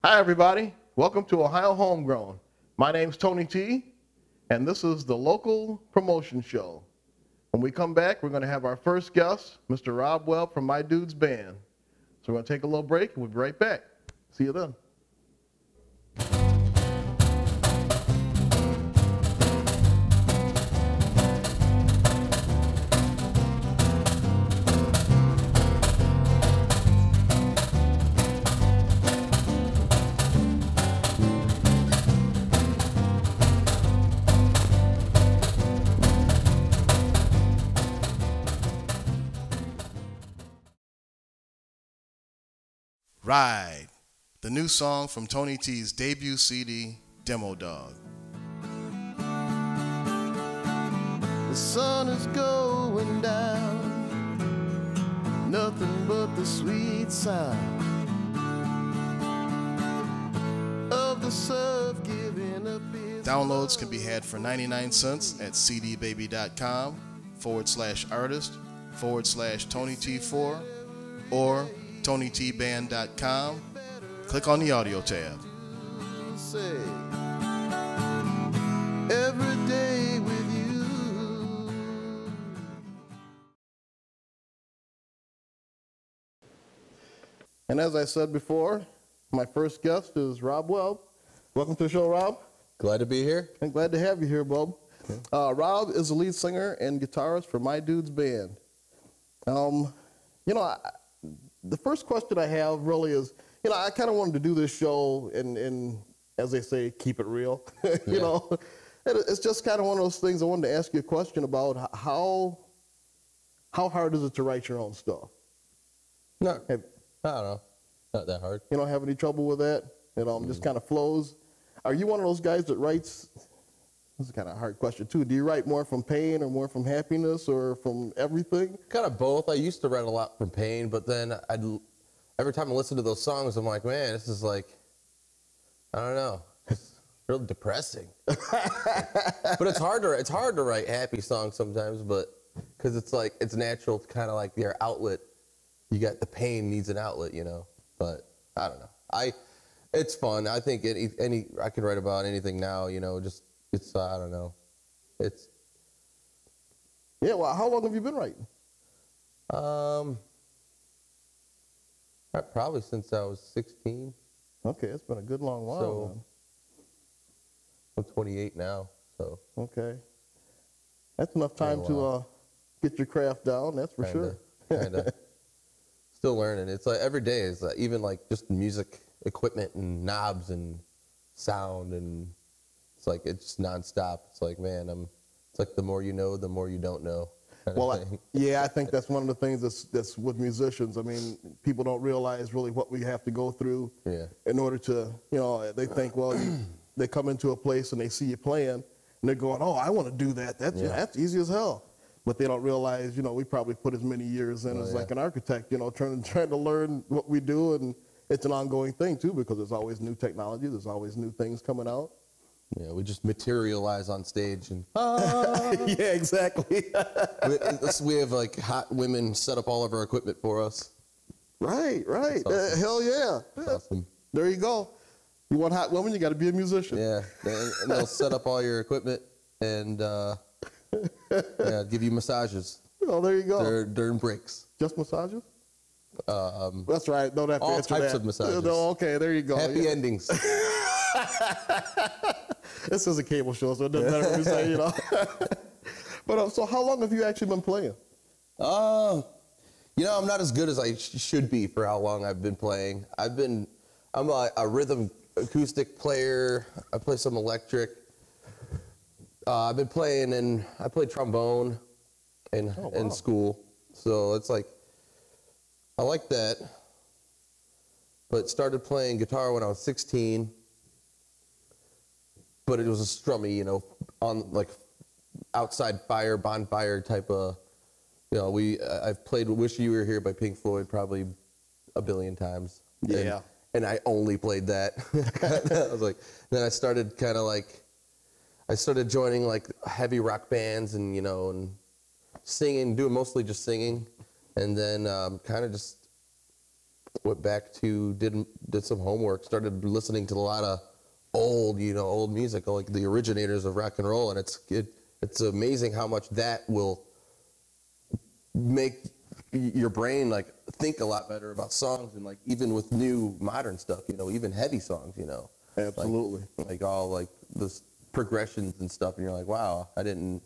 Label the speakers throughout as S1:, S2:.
S1: Hi, everybody. Welcome to Ohio Homegrown. My name's Tony T, and this is the local promotion show. When we come back, we're going to have our first guest, Mr. Rob Webb from My Dude's Band. So we're going to take a little break, and we'll be right back. See you then. Ride, the new song from Tony T's debut CD, Demo Dog. The sun is going down, nothing but the sweet sound of the surf giving up its Downloads can be had for 99 cents at cdbaby.com/artist/Tony T4 or TonyTBand.com. Click on the audio tab. Every day with you. And as I said before, my first guest is Rob Webb. Welcome to the show, Rob.
S2: Glad to be here.
S1: I'm glad to have you here, Bob. Rob is the lead singer and guitarist for My Dude's Band. The first question I have really is, I kind of wanted to do this show and as they say, keep it real. It's just kind of one of those things. I wanted to ask you a question about how hard is it to write your own stuff?
S2: I don't know. Not that hard.
S1: You don't have any trouble with that? Just kind of flows? Are you one of those guys that writes, this is kind of a hard question too, do you write more from pain or more from happiness or from everything?
S2: Kind of both. I used to write a lot from pain, but then every time I listen to those songs, I'm like, man, this is like, I don't know, it's real depressing. But it's hard to write happy songs sometimes, but because it's like, it's natural to kind of like your outlet. You got the pain needs an outlet, but I don't know. It's fun. I think I can write about anything now, it's, I don't know.
S1: Yeah, well, how long have you been writing?
S2: Probably since I was 16.
S1: Okay, it's been a good long while.
S2: So, I'm 28 now, so.
S1: Okay. That's enough time to get your craft down, that's for sure.
S2: Kinda. Still learning. It's like every day is like, even like just music equipment and knobs and sound, and it's like it's nonstop. It's like, man, it's like the more you know, the more you don't know.
S1: Well, yeah, I think that's one of the things that's with musicians. I mean, people don't realize really what we have to go through in order to, they think, well, they come into a place and they see you playing and they're going, oh, I want to do that. That's easy as hell. But they don't realize, we probably put as many years in as like an architect, trying to learn what we do. And it's an ongoing thing too, because there's always new technology. There's always new things coming out.
S2: Yeah, we just materialize on stage and
S1: yeah, exactly.
S2: we have like hot women set up all of our equipment for us.
S1: Right. Awesome. Hell yeah.
S2: Awesome.
S1: There you go. You want hot women, you got to be a musician.
S2: Yeah, and they'll set up all your equipment and give you massages.
S1: Oh, there you go.
S2: During breaks.
S1: Just massages? That's right. Don't have to
S2: all
S1: answer
S2: types
S1: that.
S2: of massages.
S1: No, okay, there you go.
S2: Happy endings.
S1: This is a cable show, so it doesn't matter what we say, But so how long have you actually been playing?
S2: I'm not as good as I should be for how long I've been playing. I'm a rhythm acoustic player. I play some electric. I've been playing I played trombone in school. So it's like, I like that. But started playing guitar when I was 16. But it was a strummy, on like outside fire, bonfire type of, I've played Wish You Were Here by Pink Floyd probably a billion times.
S1: Yeah.
S2: And I only played that. I was like, then I started kind of like, I started joining like heavy rock bands and, and singing, doing mostly just singing. And then kind of just went back to, did some homework, started listening to a lot of old music, like the originators of rock and roll, and it's amazing how much that will make your brain like think a lot better about songs, and like even with new modern stuff, even heavy songs,
S1: Absolutely.
S2: Like all like the progressions and stuff, and you're like, wow, I didn't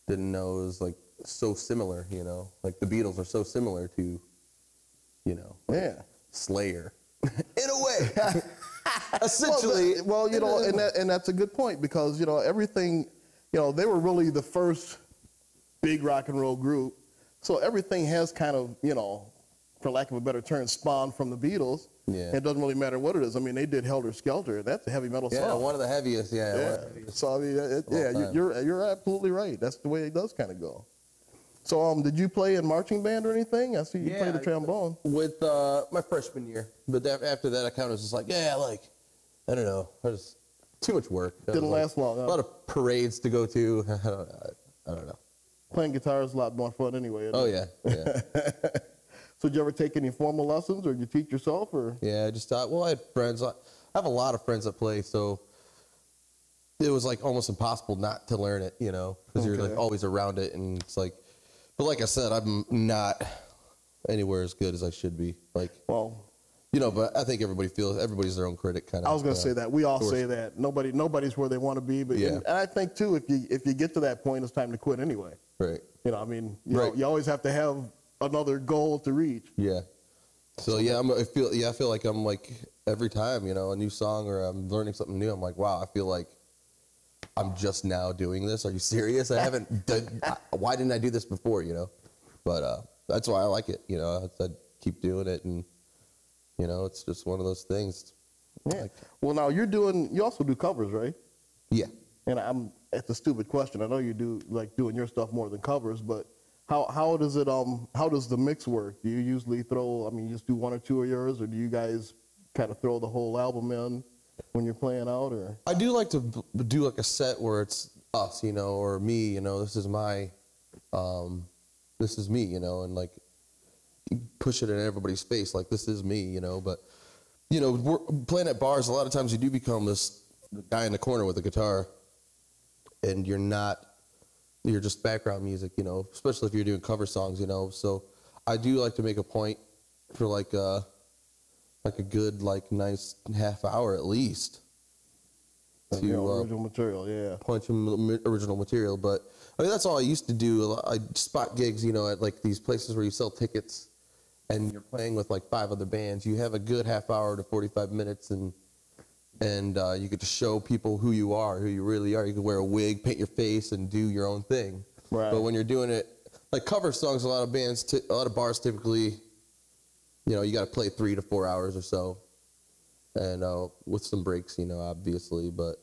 S2: know it was like so similar, like the Beatles are so similar to, Slayer, in a way. Essentially.
S1: Well, and that's a good point, because everything, they were really the first big rock and roll group, so everything has kind of, for lack of a better term, spawned from the Beatles.
S2: Yeah.
S1: It doesn't really matter what it is. I mean, they did Helter Skelter. That's a heavy metal song.
S2: Yeah, one of the heaviest. Yeah.
S1: So I mean, you're absolutely right. That's the way it does kind of go. So did you play in marching band or anything? I see you played the trombone.
S2: With my freshman year, but after that, I kind of was just like, I don't know, there's too much work.
S1: Didn't last long.
S2: A lot of parades to go to. I don't know.
S1: Playing guitar is a lot more fun anyway.
S2: Oh yeah.
S1: So did you ever take any formal lessons, or did you teach yourself, or?
S2: Yeah, I just thought, I had friends. I have a lot of friends that play, so it was like almost impossible not to learn it, because you're like always around it, and it's like, but like I said, I'm not anywhere as good as I should be. Like,
S1: well,
S2: but I think everybody's their own critic, kind of.
S1: I was going to say that. We all say that. Nobody's where they want to be, but and I think too, if you get to that point, it's time to quit anyway.
S2: Right.
S1: I mean, you always have to have another goal to reach.
S2: Yeah. So I feel like I'm like every time, a new song or I'm learning something new, I'm like, wow, I feel like I'm just now doing this. Are you serious? I haven't done, why didn't I do this before, But that's why I like it, I keep doing it, and it's just one of those things.
S1: Yeah. Well, now you also do covers, right?
S2: Yeah.
S1: And it's a stupid question. I know you do like doing your stuff more than covers, but how does the mix work? Do you usually you just do one or two of yours, or do you guys kind of throw the whole album in when you're playing out, or?
S2: I do like to do like a set where it's us, or me, this is my, this is me, and like push it in everybody's face, like this is me, but, we're playing at bars, a lot of times you do become this guy in the corner with a guitar, and you're just background music, especially if you're doing cover songs, so I do like to make a point for like a good, like nice half hour at least to
S1: original material,
S2: punch some original material. But I mean, that's all I used to do. I spot gigs, at like these places where you sell tickets and you're playing with like 5 other bands. You have a good half hour to 45 minutes, and you get to show people who you are, who you really are. You can wear a wig, paint your face, and do your own thing.
S1: Right.
S2: But when you're doing it, like cover songs, a lot of bars typically, you got to play 3 to 4 hours or so, and with some breaks, obviously. But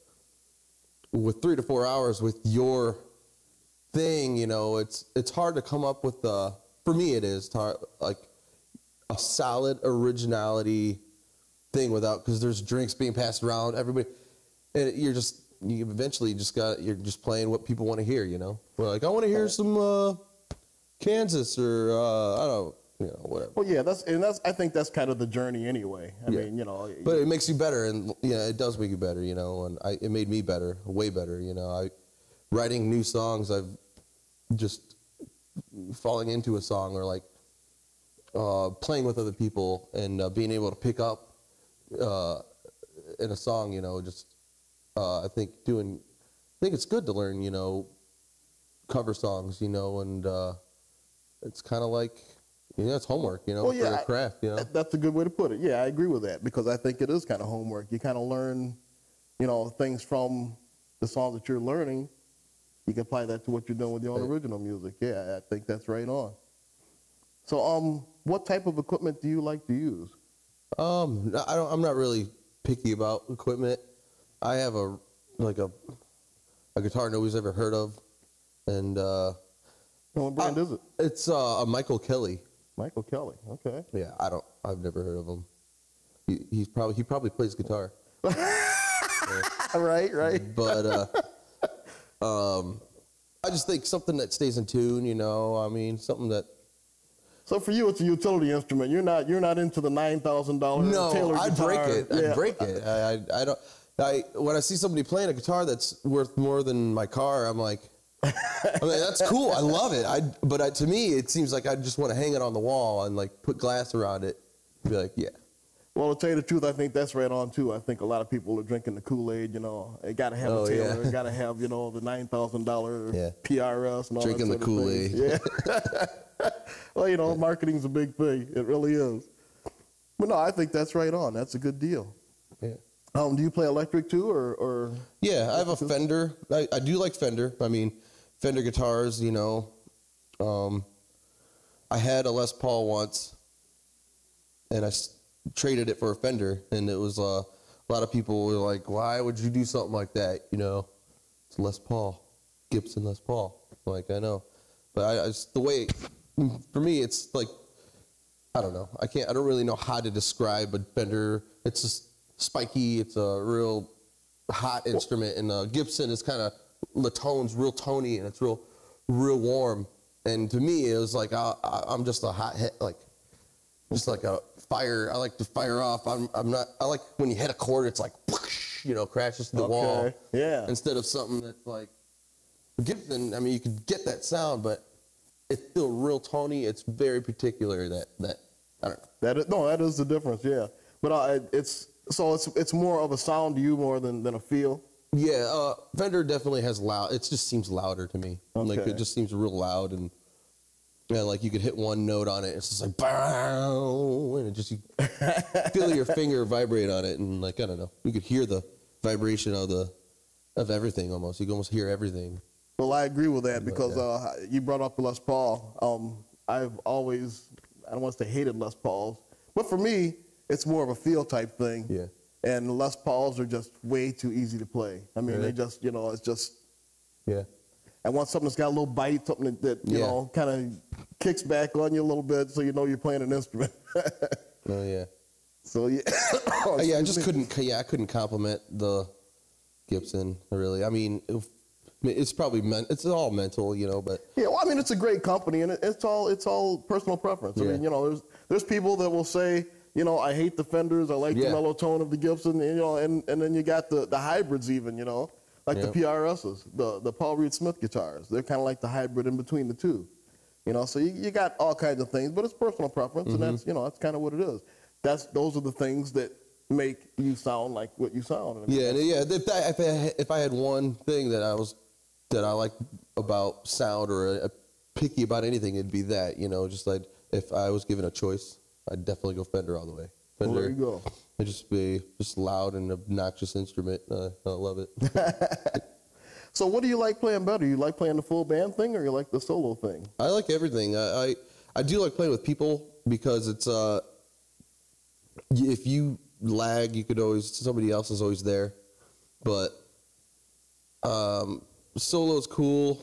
S2: with 3 to 4 hours with your thing, it's hard to come up with for me it is like a solid originality thing because there's drinks being passed around, everybody, and you're just playing what people want to hear, We're like, I want to hear some Kansas, or I don't know, whatever.
S1: Well, yeah, I think that's kind of the journey anyway. I mean,
S2: but it makes you better, and it does make you better, and it made me better, way better, writing new songs, I've just falling into a song, or like playing with other people, and being able to pick up in a song, I think it's good to learn, cover songs, and it's kind of like, it's homework, for your craft,
S1: That's a good way to put it. Yeah, I agree with that, because I think it is kind of homework. You kind of learn, things from the songs that you're learning. You can apply that to what you're doing with your own original music. Yeah, I think that's right on. So, what type of equipment do you like to use?
S2: I'm not really picky about equipment. I have a guitar nobody's ever heard of, and
S1: what brand is it?
S2: It's a Michael Kelly.
S1: Michael Kelly. Okay.
S2: Yeah, I've never heard of him. He probably plays guitar.
S1: Right.
S2: But I just think something that stays in tune. I mean, something that
S1: So for you, it's a utility instrument. You're not into the $9,000
S2: No,
S1: tailored
S2: I'd
S1: guitar.
S2: break it.
S1: Yeah.
S2: I'd break it. I don't. When I see somebody playing a guitar that's worth more than my car, I'm like, I mean, that's cool. I love it. But to me, it seems like I just want to hang it on the wall and like put glass around it. And be like, yeah.
S1: Well, to tell you the truth, I think that's right on too. I think a lot of people are drinking the Kool-Aid. You know, they got to have a Taylor. They got to have the $9,000 PRS and all
S2: drinking
S1: that
S2: the
S1: sort of
S2: Kool-Aid.
S1: Yeah. Well, marketing's a big thing. It really is. But no, I think that's right on. That's a good deal.
S2: Yeah.
S1: Do you play electric too, or?
S2: Yeah, I have a Fender. I do like Fender. I mean, Fender guitars. I had a Les Paul once, and I traded it for a Fender, and it was a lot of people were like, "Why would you do something like that?" It's Les Paul, Gibson Les Paul. Like, I know, but the way for me, it's like, I don't know. I don't really know how to describe a Fender. It's just spiky. It's a real hot instrument, and Gibson is kind of the tone's real tony, and it's real warm. And to me, it was like I'm just a hot hit, just like a fire. I like to fire off. I'm not. I like when you hit a chord, it's like whoosh, crashes to the wall.
S1: Yeah.
S2: Instead of something that's like Gibson. I mean, you could get that sound, but it's still real tony. It's very particular. That I don't know.
S1: That is the difference. Yeah. But it's more of a sound to you more than a feel.
S2: Yeah, Fender definitely has loud. It just seems louder to me.
S1: Okay.
S2: Like it just seems real loud, and like you could hit one note on it, it's just like bow, and it just you feel your finger vibrate on it, and like I don't know, you could hear the vibration of everything almost. You can almost hear everything.
S1: Well, I agree with that because you brought up Les Paul. I've always, I don't want to say hated Les Pauls, but for me, it's more of a feel type thing.
S2: Yeah.
S1: And Les Pauls are just way too easy to play. I mean, They just, it's just.
S2: Yeah.
S1: I want something that's got a little bite, something that you know, kind of kicks back on you a little bit so you know you're playing an instrument.
S2: Oh, yeah.
S1: So, yeah.
S2: I just couldn't, I couldn't compliment the Gibson, really. I mean, it's probably, it's all mental, but.
S1: Yeah, well, I mean, it's a great company, and it's all personal preference. I mean, there's people that will say, I hate the Fenders. I like the mellow tone of the Gibson. And then you got the hybrids even, like the PRSs, the Paul Reed Smith guitars. They're kind of like the hybrid in between the two. So you got all kinds of things, but it's personal preference, and that's that's kind of what it is. Those are the things that make you sound like what you sound.
S2: Yeah, If I had one thing that I like about sound or picky about anything, it'd be that. Just like if I was given a choice, I'd definitely go Fender all the way. Fender,
S1: well, there you go.
S2: It'd just be loud and obnoxious instrument. I love it.
S1: So what do you like playing better? You like playing the full band thing, or you like the solo thing?
S2: I like everything. I do like playing with people because it's if you lag, somebody else is always there. But solo is cool.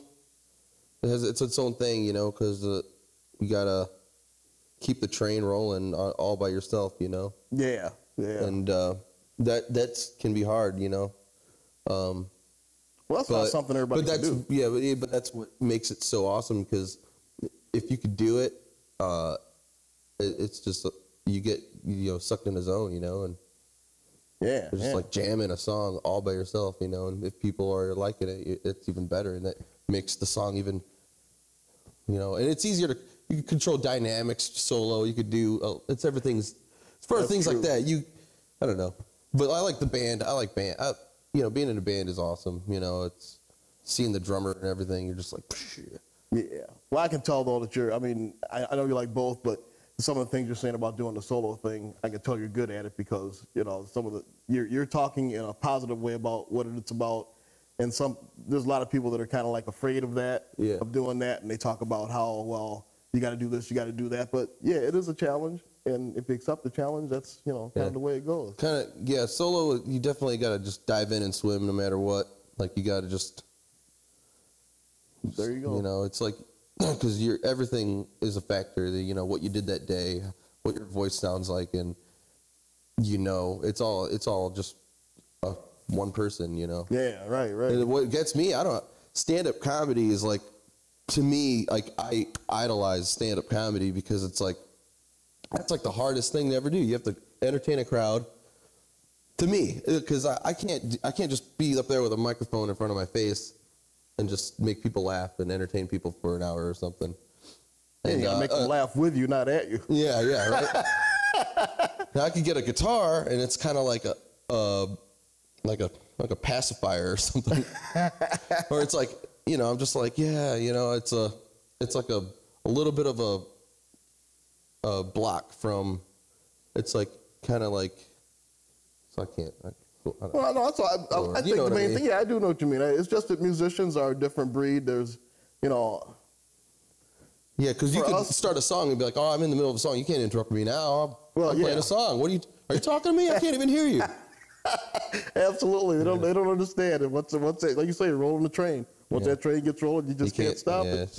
S2: It's its own thing, because you gotta keep the train rolling all by yourself,
S1: Yeah.
S2: And that can be hard,
S1: Well, that's not something everybody can do.
S2: Yeah, but that's what makes it so awesome, because if you could do it, it's just you get sucked in the zone, and just like jamming a song all by yourself, and if people are liking it, it's even better, and that makes the song even, and it's easier to. You can control dynamics solo. You could do it's everything's for things true. Like that. I don't know, but I like the band. I like band. Being in a band is awesome. It's seeing the drummer and everything. You're just like, psh.
S1: Yeah. Well, I can tell though that I know you like both, but some of the things you're saying about doing the solo thing, I can tell you're good at it because some of you're talking in a positive way about what it's about. And there's a lot of people that are kind of like afraid of that, of doing that, and they talk about how you got to do this, you got to do that. But yeah, it is a challenge, and if you accept the challenge, that's kind of the way it goes.
S2: Solo, you definitely got to just dive in and swim no matter what. Like you got to just.
S1: There you go.
S2: It's like because everything is a factor. What you did that day, what your voice sounds like, and it's all just one person.
S1: Yeah, right.
S2: And what gets me, stand-up comedy is like
S3: to me, like, I idolize stand-up comedy because it's like, that's like the hardest thing to ever do. You have to entertain a crowd. To me, because I can't just be up there with a microphone in front of my face and just make people laugh and entertain people for an hour or something.
S1: And you gotta make them laugh with you, not at you.
S3: Yeah, right. Now I could get a guitar, and it's kind of like a pacifier or something, or it's like, you know, I'm just like, yeah, you know, it's like a little bit of a block from, it's like kind of like, so I can't.
S1: Well, no, that's all. I think the main thing. Yeah, I do know what you mean. It's just that musicians are a different breed. There's, you know.
S3: Yeah, because you could start a song and be like, "Oh, I'm in the middle of a song. You can't interrupt me now. I'm playing a song. Are you talking to me? I can't even hear you."
S1: Absolutely, they don't understand it. Once it, like you say, rolling the train. Once that train gets rolling, you just can't stop it.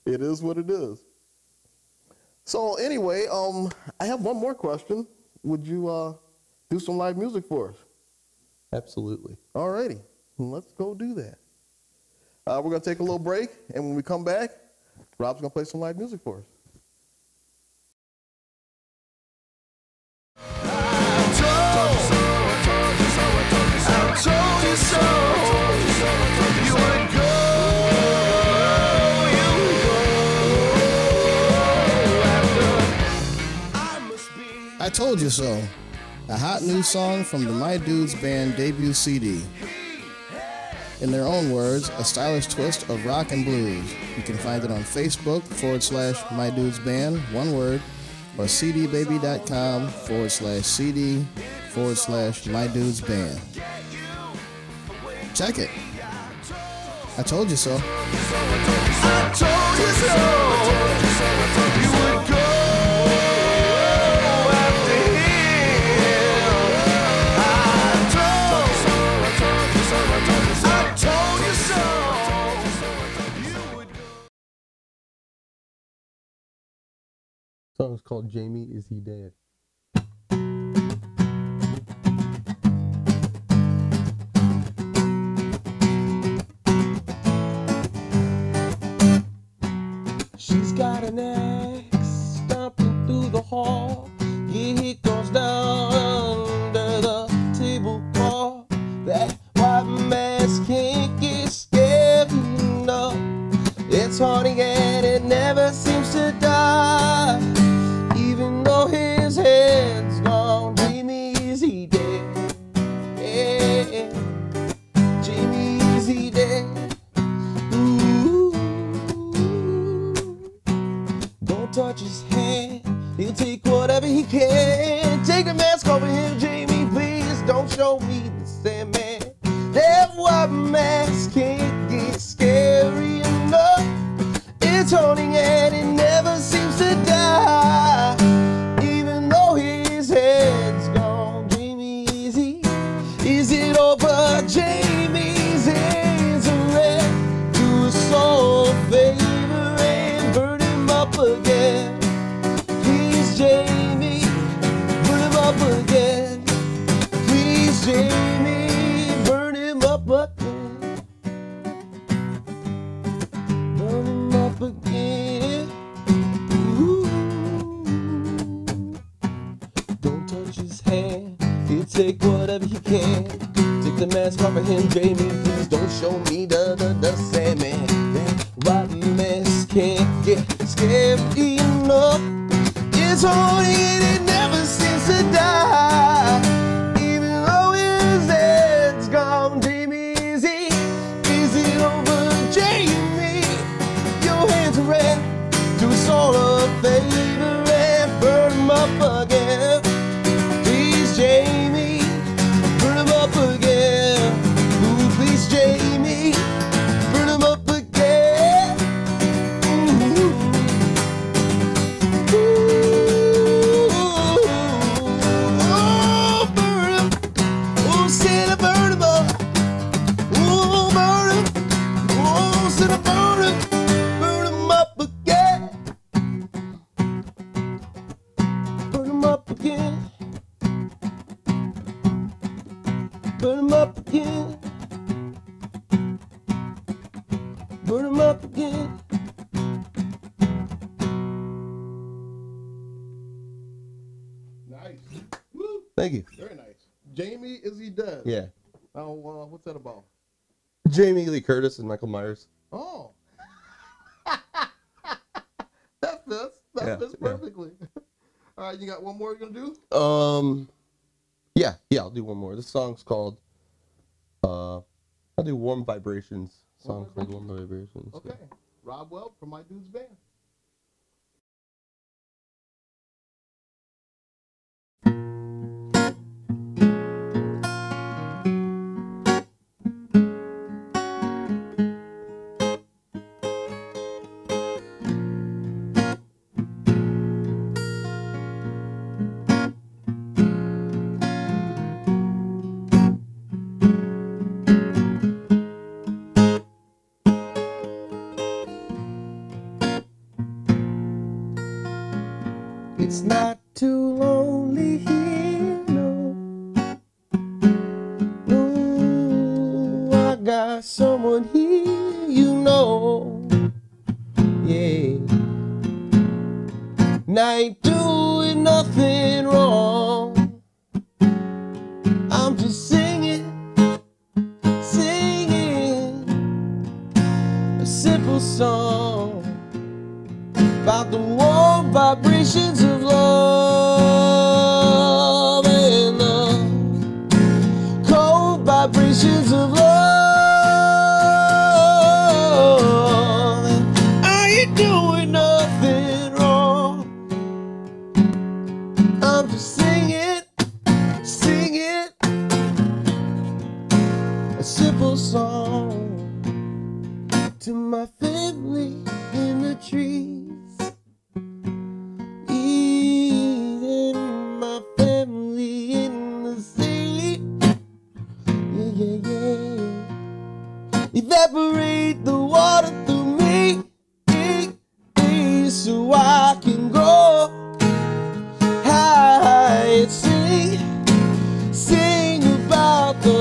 S1: It is what it is. So anyway, I have one more question. Would you do some live music for us?
S3: Absolutely.
S1: All righty, let's go do that. We're gonna take a little break, and when we come back, Rob's gonna play some live music for us.
S4: I Told You So, a hot new song from the My Dudes Band debut CD. In their own words, a stylish twist of rock and blues. You can find it on Facebook /My Dudes Band, one word, or cdbaby.com/CD/My Dudes Band. Check it. I told you so. I told you so. You would go.
S2: The song is called Jamie, Is He Dead? She's got an axe stomping through the hall. Yeah, it goes down under the tablecloth. That white mask can't get scared enough. It's haunting and it never seems to die. Even though his head's gone, Jamie, is he dead? Yeah, Jamie, is he dead? Ooh, don't touch his hand, he'll take whatever he can. Take the mask off of him, Jamie, please don't show me the Sandman. That white mask can't get scary enough. It's haunting and it never seems to die. Even though his head's gone, Jamie, is it over? Jamie's hands are red. Do us all a favor and burn him up again. Please, Jamie, burn him up again. Please, Jamie, burn him up again. Burn him up again. Ooh. Don't touch his hand, he'll take whatever he can. Take the mask off of him, Jamie, please don't show me the Sandman. That white mask can't get scary enough. It's haunting and it never seems to die. Even though his head's gone, Jamie, is it over? Jamie, your hands are red. Do us all a favor and burn him up again. Please, Jamie, burn him up again. Ooh, please, Jamie, burn him up again. Ooh. Ooh. Oh, burn him. Oh, Santa, burn him up. Oh, burn him. Oh, Santa, burn him. Burn him up again. Burn him up again. Burn him up again.
S3: put 'em up again.
S1: Nice. Woo.
S3: Thank you.
S1: Very nice. Jamie, is he dead?
S3: Yeah.
S1: Oh, what's that about?
S3: Jamie Lee Curtis and Michael Myers.
S1: Oh. That fits perfectly. All right, you got one more you're gonna do?
S3: Yeah, I'll do one more. This song's called I'll do Warm Vibrations. Song called Warm Vibrations.
S1: Okay.
S3: Yeah.
S1: Rob Weld from My Dude's Band.
S3: It's not too lonely here, no. No, I got someone here, you know. Yeah. And I ain't doing nothing wrong. I'm just singing a simple song about the warm vibrations of love and the cold vibrations of love. And I ain't doing nothing wrong. I'm just singing a simple song to my family in the trees. My family in the sea. Yeah. Evaporate the water through me, so I can grow high and sing about the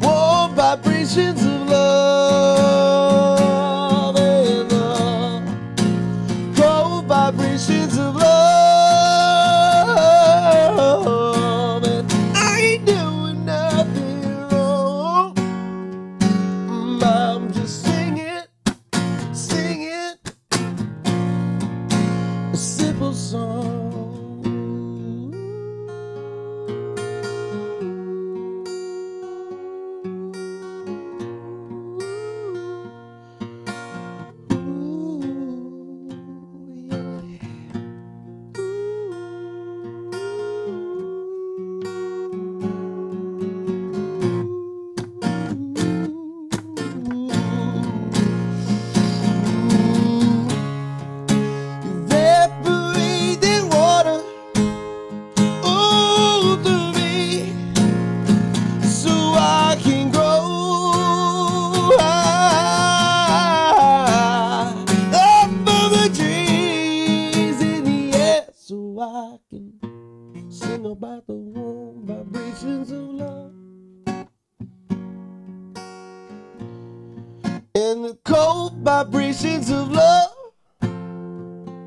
S3: warm vibrations of love and the cold vibrations of love. And I ain't doing nothing wrong. I'm just singing a simple song. Evaporating water, ooh, through me, so I can grow high up of the trees in the air, so I can sing about the warm vibrations of love and the cold vibrations of love.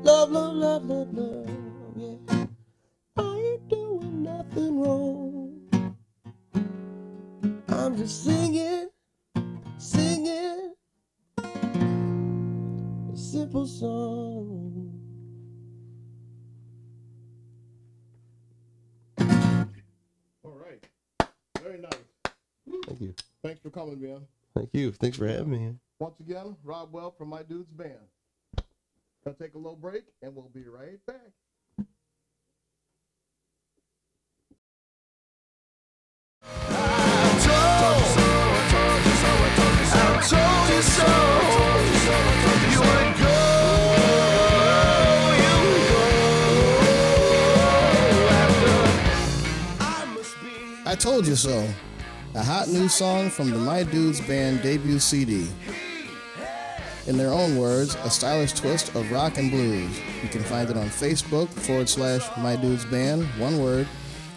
S3: Love, yeah. I ain't doing nothing wrong. I'm just singing a simple song.
S1: All right. Very nice.
S3: Thank you.
S1: Thanks for coming, man.
S3: Thank you. Thanks for having me.
S1: Once again, Rob Weld from My Dude's Band. Gonna take a little break, and we'll be right back.
S4: I Told You So, a hot new song from the My Dude's Band debut CD. In their own words, a stylish twist of rock and blues. You can find it on Facebook /My Dude's Band, one word,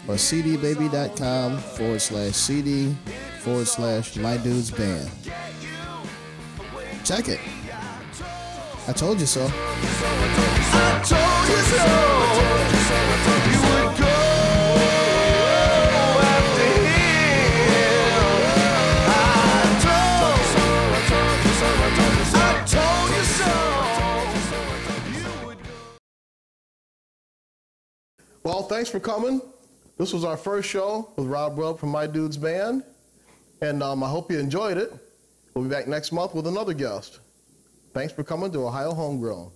S4: or cdbaby.com /CD /My Dude's Band. Check it. I told you so.
S5: I told you so. You would go after him. I told you so. You would go.
S1: Well, thanks for coming. This was our first show with Rob Webb from My Dudes Band, and I hope you enjoyed it. We'll be back next month with another guest. Thanks for coming to Ohio Homegrown.